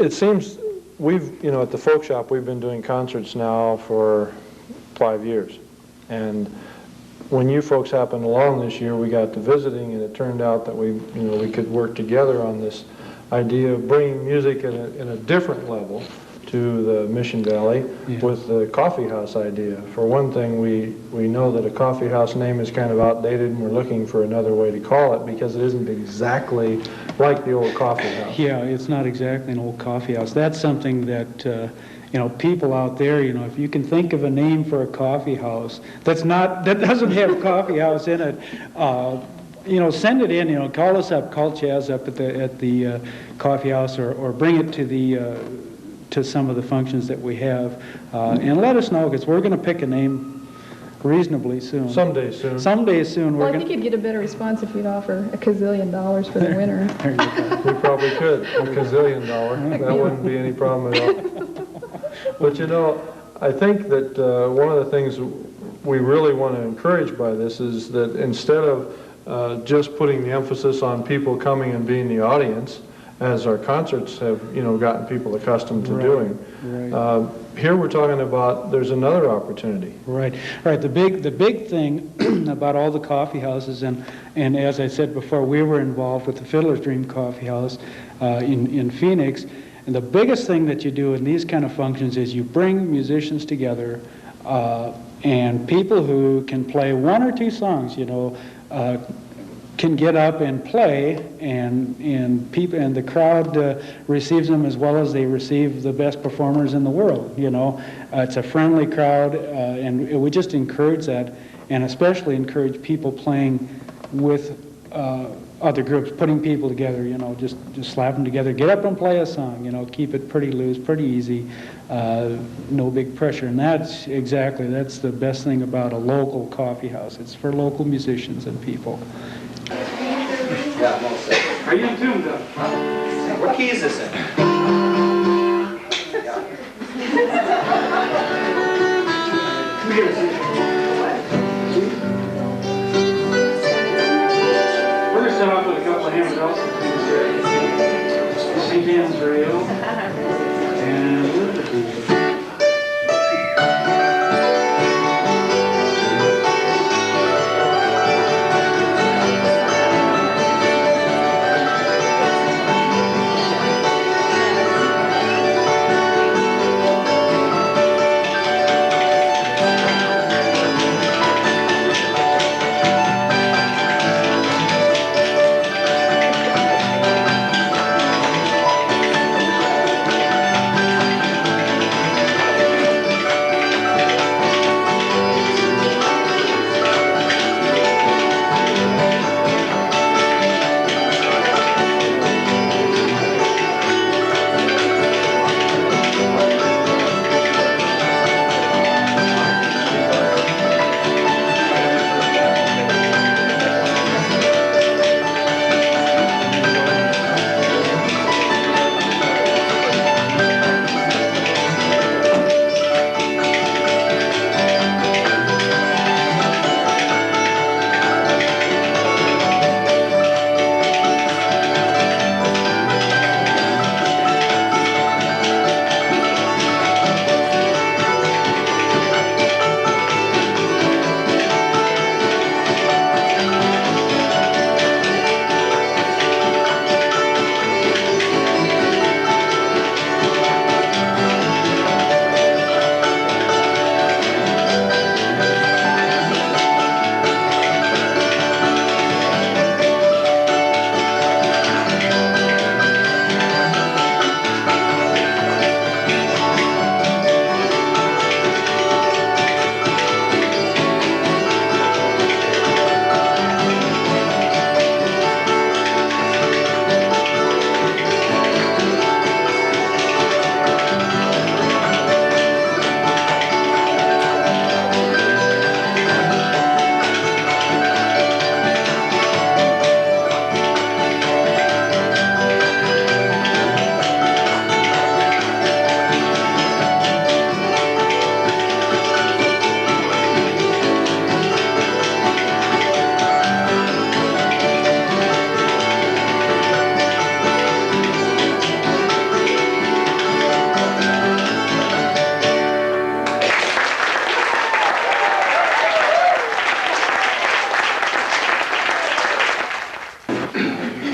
it seems we've, at the Folk Shop, we've been doing concerts now for 5 years. And when you folks happened along this year, we got to visiting, and it turned out that we could work together on this idea of bringing music in a different level to the Mission Valley with the coffee house idea. For one thing, we know that a coffee house name is kind of outdated, and we're looking for another way to call it because it isn't exactly like the old coffee house. Yeah, it's not exactly an old coffee house. That's something that people out there, if you can think of a name for a coffee house that doesn't have coffee house in it, send it in. Call us up, call Chaz up at the coffee house, or bring it to some of the functions that we have, and let us know, because we're going to pick a name reasonably soon. Someday soon. Someday soon. Well, I think you'd get a better response if you'd offer $1 gazillion for the winner. There you go. We probably could, $1 gazillion. That wouldn't be any problem at all. But I think that one of the things we really want to encourage by this is that instead of just putting the emphasis on people coming and being the audience, as our concerts have, gotten people accustomed to doing. Right. Here we're talking about there's another opportunity. Right. The big thing about all the coffee houses, and as I said before, we were involved with the Fiddler's Dream Coffee House in Phoenix, and the biggest thing that you do in these kind of functions is you bring musicians together, and people who can play one or two songs, can get up and play, and people and the crowd receives them as well as they receive the best performers in the world. It's a friendly crowd, and we just encourage that, and especially encourage people playing with other groups, putting people together. Just slap them together, get up and play a song. Keep it pretty loose, pretty easy, no big pressure, and that's the best thing about a local coffee house. It's for local musicians and people. Yeah, I'm all set. Are you in tune, though? What key is this in? We're going to start off with a couple of Hammered Elsa things. St. Anne's Radio and Liberty.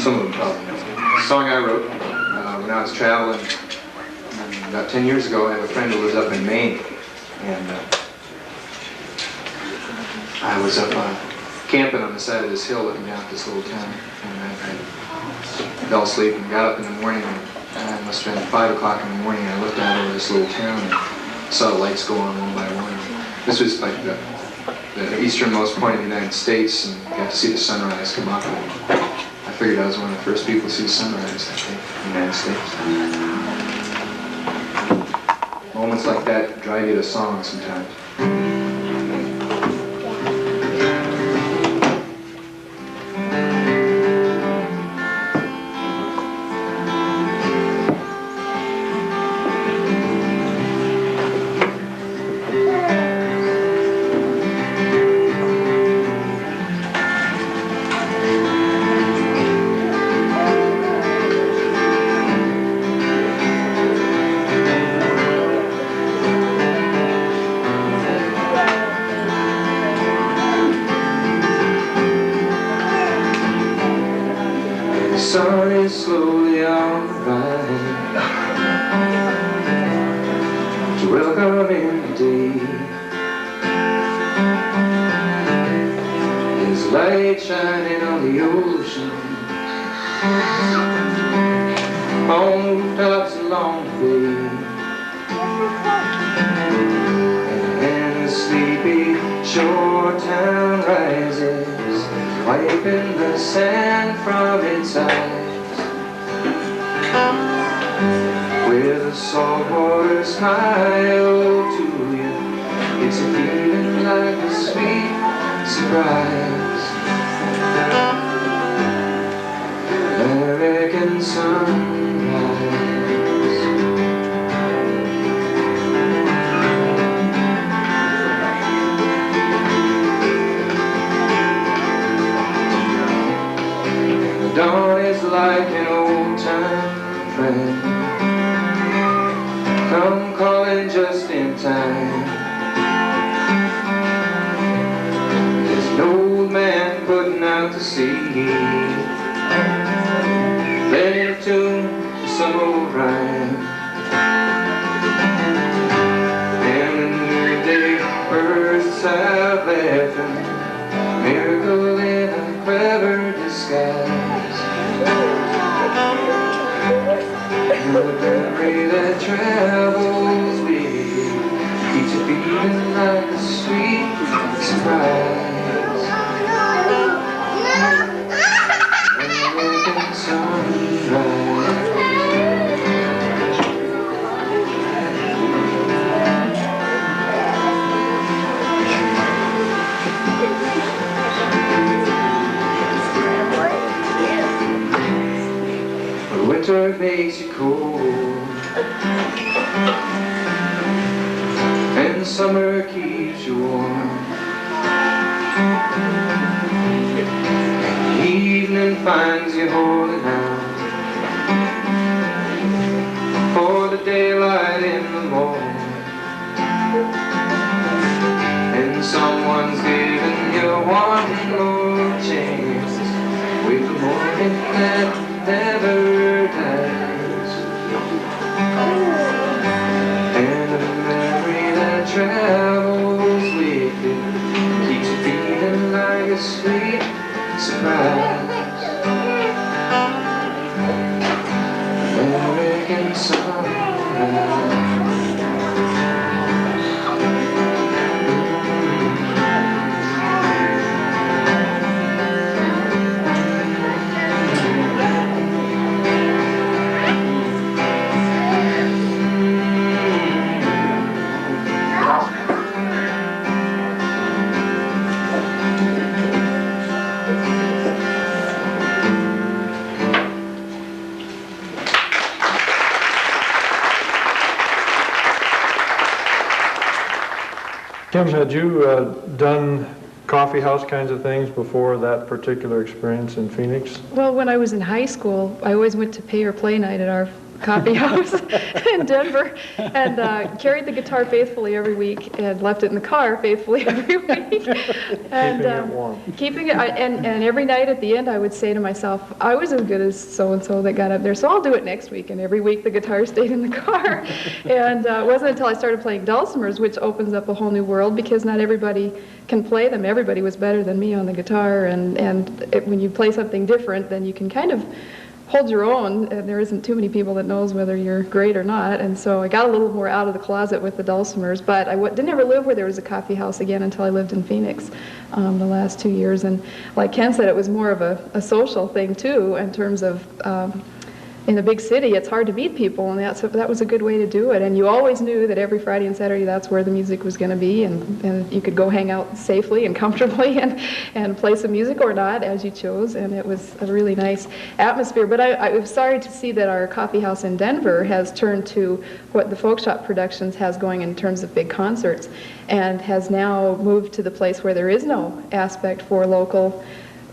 Some of them probably know. A song I wrote when I was traveling about 10 years ago. I have a friend who lives up in Maine, and I was up camping on the side of this hill looking down at this little town, and I fell asleep and got up in the morning, and it must have been 5 o'clock in the morning, and I looked out over this little town and saw the lights go on one by one. This was like the easternmost point of the United States, and got to see the sunrise come up. And I figured I was one of the first people to see the sunrise, I think, in the United States. Moments like that drive you to song sometimes. Slowly on the rise to welcome in the day. His light shining on the ocean, on rooftops along the bay, and the sleepy shore town rises, wiping the sand from its eyes. With a saltwater smile to you, it's a feeling like a sweet surprise. American sunrise. The dawn is like an old time friend, come calling just in time. There's an old man putting out to sea, playing a tune to some old rhyme. And the noonday birds have laughing, miracle in a clever disguise. The memory that travels with you keeps it feeling like a sweet surprise. American sunrise. Winter makes you cold, and summer keeps you warm, and the evening finds you holding out for the daylight in the morning, and someone's giving you one more chance with the morning that never dies. And a memory that travels with you keeps you feeling like a sweet surprise. American sunrise. Kim, had you done coffee house kinds of things before that particular experience in Phoenix? Well, when I was in high school, I always went to pay or play night at our coffee house in Denver, and carried the guitar faithfully every week, and left it in the car faithfully every week. And, Keeping it warm. Keeping it, and every night at the end, I would say to myself, I was as good as so-and-so that got up there, so I'll do it next week. And every week, the guitar stayed in the car. And it wasn't until I started playing dulcimers, which opens up a whole new world, because not everybody can play them. Everybody was better than me on the guitar, and when you play something different, then you can kind of hold your own. There isn't too many people that knows whether you're great or not, and so I got a little more out of the closet with the dulcimers, but I didn't ever live where there was a coffee house again until I lived in Phoenix the last 2 years. And like Ken said, it was more of a social thing too, in terms of in a big city, it's hard to meet people, and that was a good way to do it. And you always knew that every Friday and Saturday, that's where the music was going to be, and you could go hang out safely and comfortably and play some music or not, as you chose, and it was a really nice atmosphere. But I was sorry to see that our coffee house in Denver has turned to what the Folkshop Productions has going in terms of big concerts, and has now moved to the place where there is no aspect for local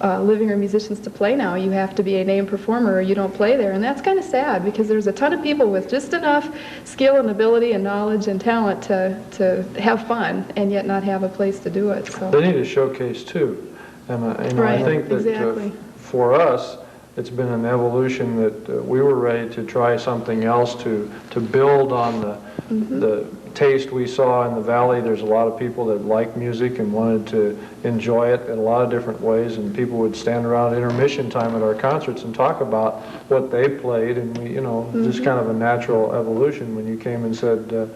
living room musicians to play now. You have to be a named performer or you don't play there, and that's kind of sad, because there's a ton of people with just enough skill and ability and knowledge and talent to have fun, and yet not have a place to do it. So They need a showcase too, and Right, I think that exactly. for us, it's been an evolution that we were ready to try something else to build on the taste we saw in the valley. There's a lot of people that like music and wanted to enjoy it in a lot of different ways, and people would stand around intermission time at our concerts and talk about what they played, and we, just kind of a natural evolution when you came and said,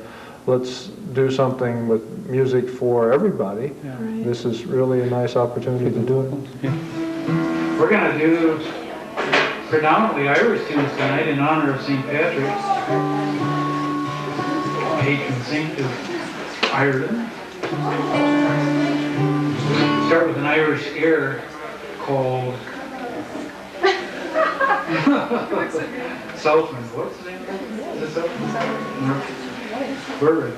let's do something with music for everybody. Yeah. Right. This is really a nice opportunity to do it. Yeah. We're going to do predominantly Irish tunes tonight in honor of St. Patrick's, patron saint of Ireland. Start with an Irish air called Southland. What's the name? Is it Southland? No. We're ready.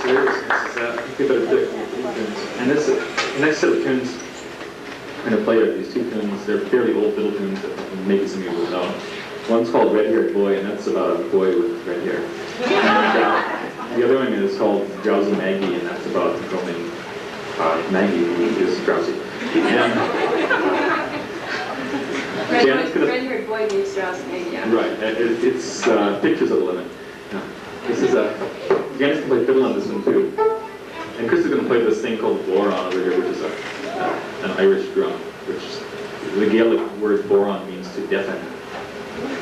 seriousness is that I think they better pick tunes. And this, the next set of tunes I'm going to play are these two tunes. They're fairly old fiddle tunes that maybe some of you will know. One's called Red-Haired Boy, and that's about a boy with red hair. And, the other one is called Drowsy Maggie, and that's about filming Maggie, who is drowsy. Red-haired boy meets drowsy Maggie, yeah. Right, it's pictures of the limit. Yeah. This is Janice can play fiddle on this one too. And Chris is going to play this thing called boron over here, which is an Irish drum, which the Gaelic word boron means to deafen.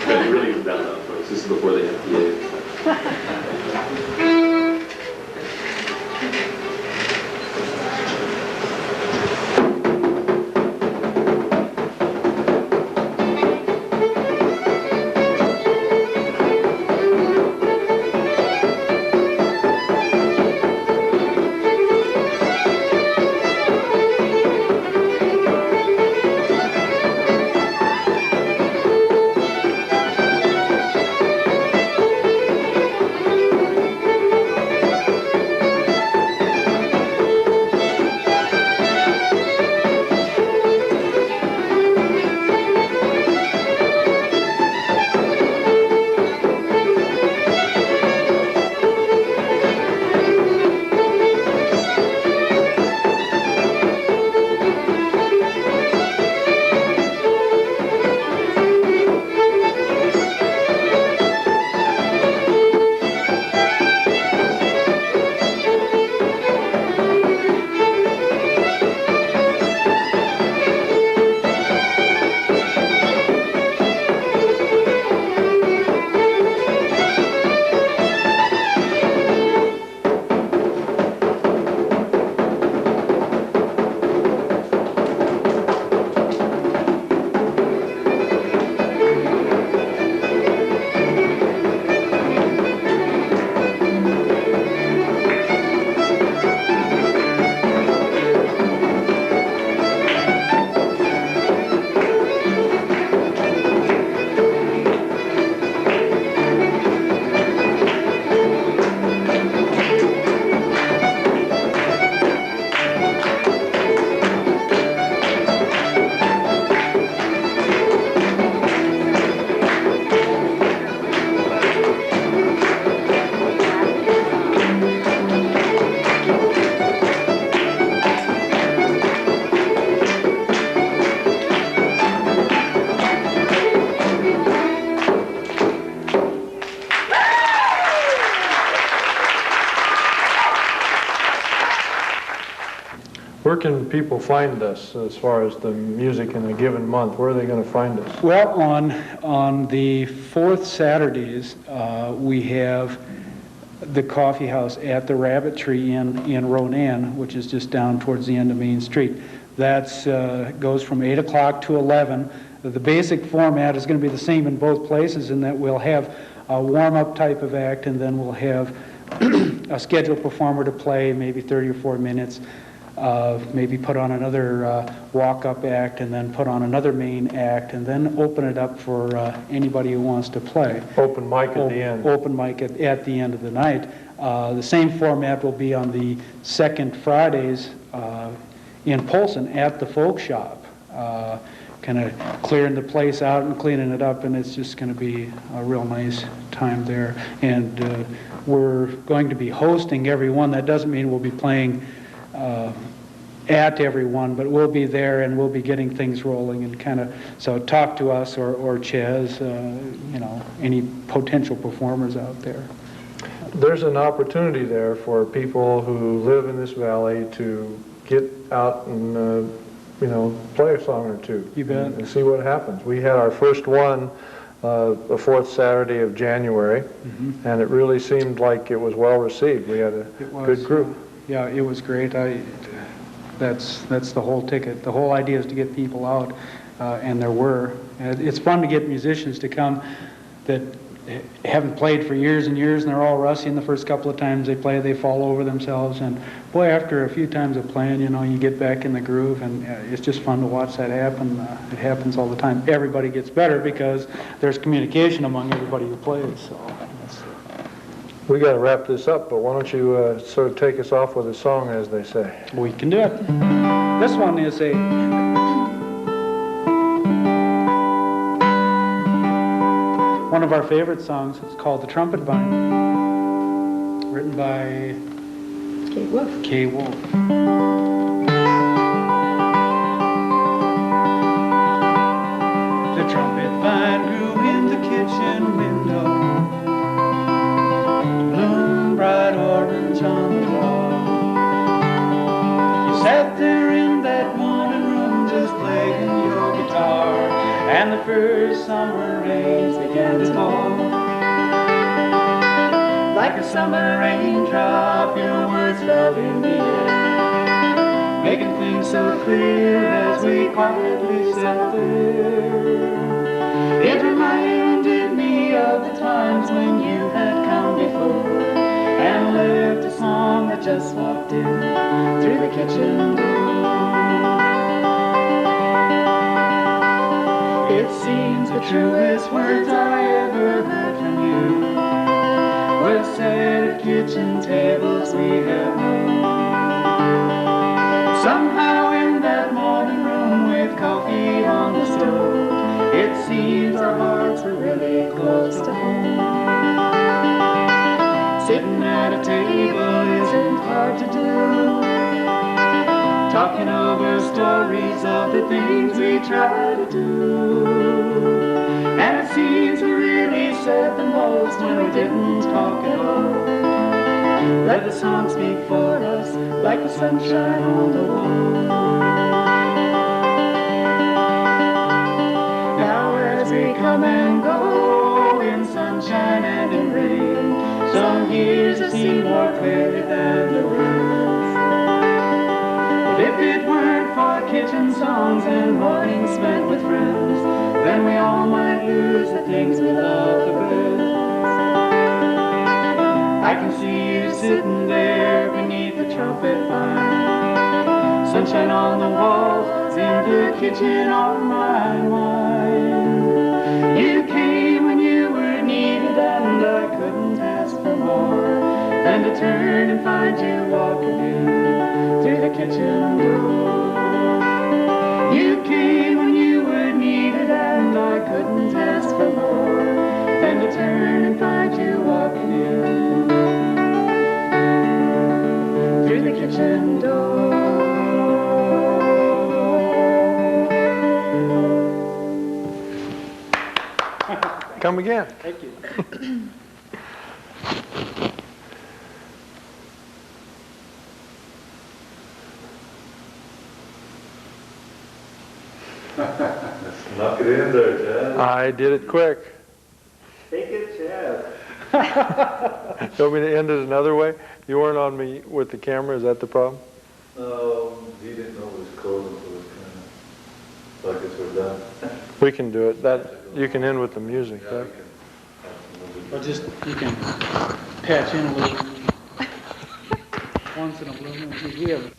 But it really isn't that loud, folks. This is before they have PA. Where can people find us as far as the music in a given month? Where are they going to find us? Well, on the fourth Saturdays, we have the coffee house at the Rabbit Tree in Ronan, which is just down towards the end of Main Street. That goes from 8 o'clock to 11. The basic format is going to be the same in both places in that we'll have a warm-up type of act, and then we'll have a scheduled performer to play maybe 30 or 40 minutes, maybe put on another walk-up act, and then put on another main act, and then open it up for anybody who wants to play. Open mic at the end. Open mic at the end of the night. The same format will be on the second Fridays in Polson at the Folkshop. Kind of clearing the place out and cleaning it up, and it's just going to be a real nice time there. And we're going to be hosting everyone. That doesn't mean we'll be playing at everyone, but we'll be there and we'll be getting things rolling and kind of, so talk to us or Ches, you know, any potential performers out there. There's an opportunity there for people who live in this valley to get out and you know, play a song or two. You bet. And see what happens. We had our first one the fourth Saturday of January, and it really seemed like it was well received. We had a good group. Yeah, it was great. That's the whole ticket. The whole idea is to get people out, and there were. It's fun to get musicians to come that haven't played for years and years, and they're all rusty. And the first couple of times they play, they fall over themselves. And boy, after a few times of playing, you know, you get back in the groove, and it's just fun to watch that happen. It happens all the time. Everybody gets better because there's communication among everybody who plays. So We got to wrap this up, but why don't you sort of take us off with a song, as they say. We can do it. This one is one of our favorite songs. It's called The Trumpet Vine, written by Kate Wolf. Kay Wolf. The trumpet vine grew in the kitchen window, bloomed bright orange on the wall. You sat there in that morning room just playing your guitar, and the first summer rains began to fall. Like a summer raindrop, your words fell in the air, making things so clear as we quietly sat there. It reminded me of the times when you had come before and left a song that just walked in through the kitchen door. It seems the truest words I ever heard from you were said at kitchen tables we have known. Somehow in that morning room with coffee on the stove, it seems our hearts were really close to home. Sitting at a table isn't hard to do, talking over stories of the things we try to do. And it seems we really said the most when we didn't talk at all. Let the song speak for us like the sunshine on the wall. Now as we come and go in sunshine and in rain, some years have seen more clearly than the rest. But if it weren't for kitchen songs and mornings spent with friends, then we all might lose the things we love the best. I can see you sitting there beneath the trumpet vine, sunshine on the walls, in the kitchen on my mind. You came when you were needed and I couldn't ask for more than to turn and find you walking in through the kitchen door. You came when you were needed and I couldn't ask for more than to turn and find you walking in through the kitchen door. Come again. Thank you. Knock it in there, Chad. I did it quick. Take it, Chad. You want me to end it another way? You weren't on me with the camera, is that the problem? He didn't know it was closing, so it's kind of, so I guess we're done. We can do it. That, you can end with the music, Yeah, right? we can. Or just, you can patch in a little once in a blue moon. We have